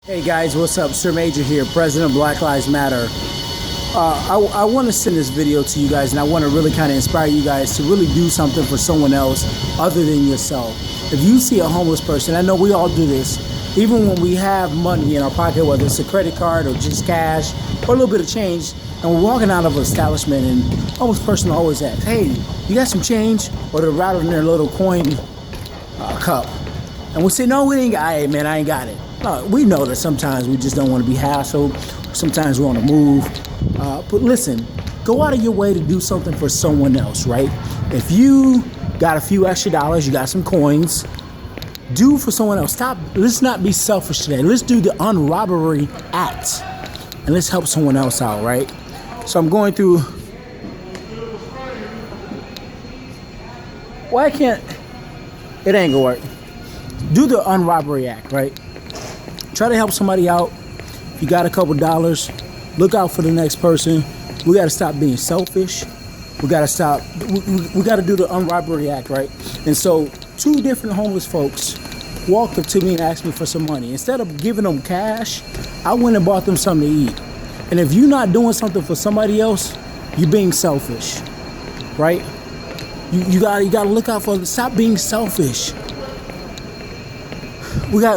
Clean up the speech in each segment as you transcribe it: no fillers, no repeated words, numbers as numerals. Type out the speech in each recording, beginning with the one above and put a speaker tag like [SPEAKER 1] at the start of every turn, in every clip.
[SPEAKER 1] Hey guys, what's up? Sir Maejor here, President of Black Lives Matter. I want to send this video to you guys, and I want to really kind of inspire you guys to really do something for someone else other than yourself. If you see a homeless person, I know we all do this, even when we have money in our pocket, whether it's a credit card or just cash or a little bit of change, and we're walking out of an establishment, and the homeless person always asks, "Hey, you got some change?" Or they're rattling their little coin cup, and we say, "No, we ain't got it, man. I ain't got it." We know that sometimes we just don't want to be hassled. Sometimes we want to move. But listen, go out of your way to do something for someone else, right? If you got a few extra dollars, you got some coins, do for someone else. Let's not be selfish today. Let's do the unrobbery act. And let's help someone else out, right? So I'm going through. Why can't it ain't gonna work? Do the unrobbery act, right? Try to help somebody out. If you got a couple dollars, look out for the next person. We got to stop being selfish. We got to stop. We got to do the unrobbery act, right? And so 2 different homeless folks walked up to me and asked me for some money. Instead of giving them cash, I went and bought them something to eat. And if you're not doing something for somebody else, you're being selfish, right? You got to look out for. Stop being selfish. We got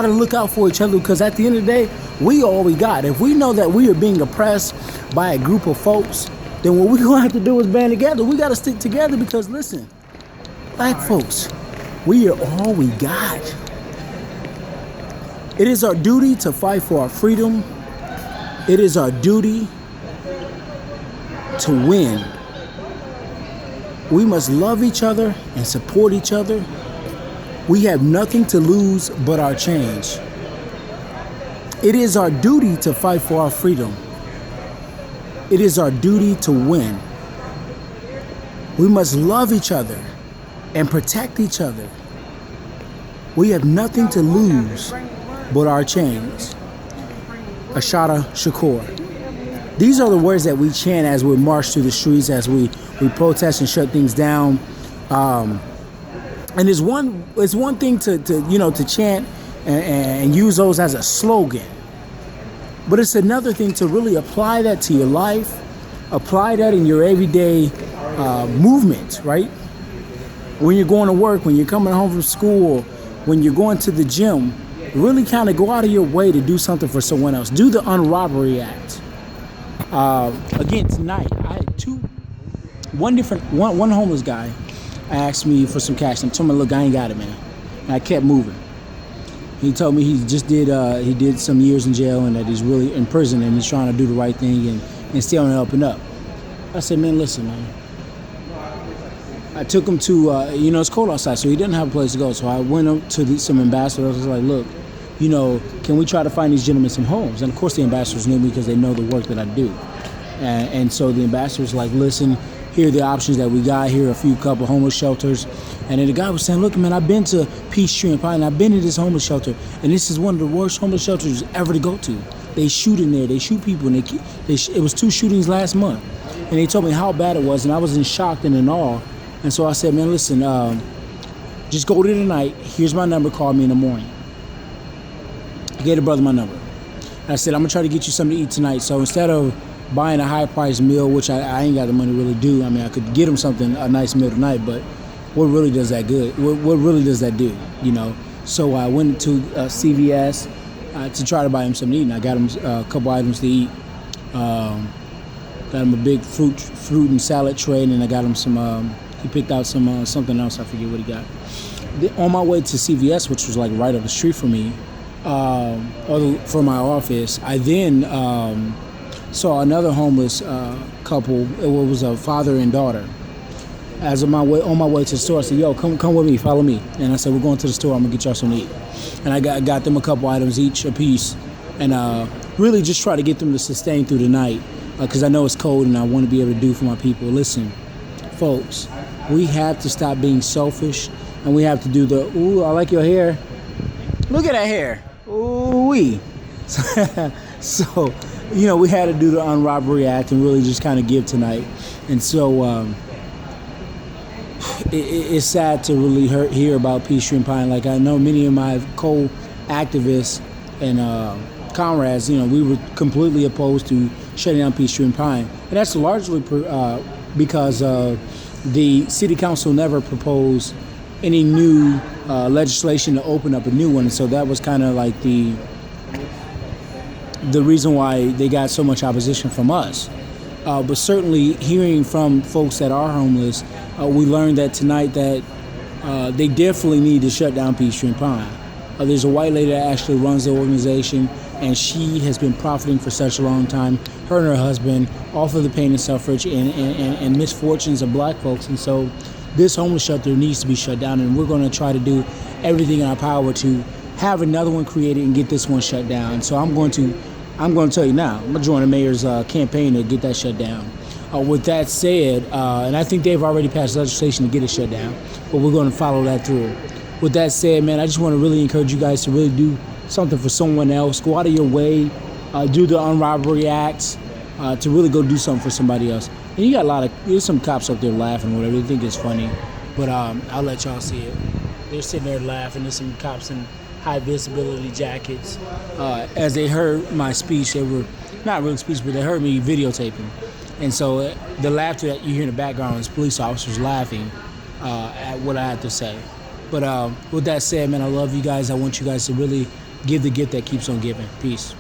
[SPEAKER 1] to look out for each other, because at the end of the day, we all we got. If we know that we are being oppressed by a group of folks, then what we're going to have to do is band together. We got to stick together, because listen, black folks, we are all we got. It is our duty to fight for our freedom. It is our duty to win. We must love each other and support each other. We have nothing to lose but our change. It is our duty to fight for our freedom. It is our duty to win. We must love each other and protect each other. We have nothing to lose but our change. Ashada Shakur. These are the words that we chant as we march through the streets, as we protest and shut things down. And it's one thing to chant and use those as a slogan, but it's another thing to really apply that to your life, apply that in your everyday movement, right? When you're going to work, when you're coming home from school, when you're going to the gym, really kind of go out of your way to do something for someone else. Do the unrobbery act. Again, tonight I had one homeless guy asked me for some cash. I told him, "Look, I ain't got it, man." And I kept moving. He told me he just did some years in jail, and that he's really in prison, and he's trying to do the right thing and stay on the up and up. I said, "Man, listen, man." I took him to, it's cold outside, so he didn't have a place to go. So I went up to some ambassadors. I was like, "Look, can we try to find these gentlemen some homes?" And of course the ambassadors knew me because they know the work that I do. And so the ambassadors were like, "Listen, here are the options that we got. Here are a couple homeless shelters." And then the guy was saying, "Look, man, I've been to Peachtree and Pine. I've been to this homeless shelter, and this is one of the worst homeless shelters ever to go to. They shoot in there. They shoot people, and it was 2 shootings last month." And they told me how bad it was, and I was in shock and in awe. And so I said, "Man, listen, just go there tonight. Here's my number. Call me in the morning." I gave the brother my number. And I said, "I'm gonna try to get you something to eat tonight. So instead of buying a high-priced meal, which I ain't got the money to really do. I mean, I could get him a nice meal tonight, but what really does that good? What really does that do, So I went to CVS to try to buy him something to eat, and I got him a couple items to eat. Got him a big fruit and salad tray, and then I got him some, he picked out some something else, I forget what he got. On my way to CVS, which was like right up the street from me, from my office, I then saw another homeless couple. It was a father and daughter. As on my way to the store, I said, "Yo, come with me, follow me." And I said, "We're going to the store. I'm gonna get y'all something to eat." And I got them a couple items each, a piece, and really just try to get them to sustain through the night, because I know it's cold and I want to be able to do for my people. Listen, folks, we have to stop being selfish, and we have to do the "Ooh, I like your hair. Look at that hair. Ooh wee." So. We had to do the unrobbery act and really just kind of give tonight. And so it's sad to really hear about Peachtree and Pine. Like, I know many of my co-activists comrades, we were completely opposed to shutting down Peachtree and Pine, and that's largely because the city council never proposed any new legislation to open up a new one. So that was kind of like the reason why they got so much opposition from us. But certainly hearing from folks that are homeless, we learned that tonight that they definitely need to shut down Peachtree and Pine. There's a white lady that actually runs the organization, and she has been profiting for such a long time, her and her husband, off of the pain and suffrage and misfortunes of black folks. And so this homeless shelter needs to be shut down, and we're going to try to do everything in our power to have another one created and get this one shut down. So I'm going to tell you now, I'm going to join the mayor's campaign to get that shut down. With that said, and I think they've already passed legislation to get it shut down, but we're going to follow that through. With that said, man, I just want to really encourage you guys to really do something for someone else. Go out of your way, do the unrobbery acts, to really go do something for somebody else. And you got there's some cops up there laughing or whatever. They think it's funny, but I'll let y'all see it. They're sitting there laughing. There's some cops in high visibility jackets. As they heard my speech, they were not really speech, but they heard me videotaping. And so the laughter that you hear in the background is police officers laughing at what I have to say. But with that said, man, I love you guys. I want you guys to really give the gift that keeps on giving. Peace.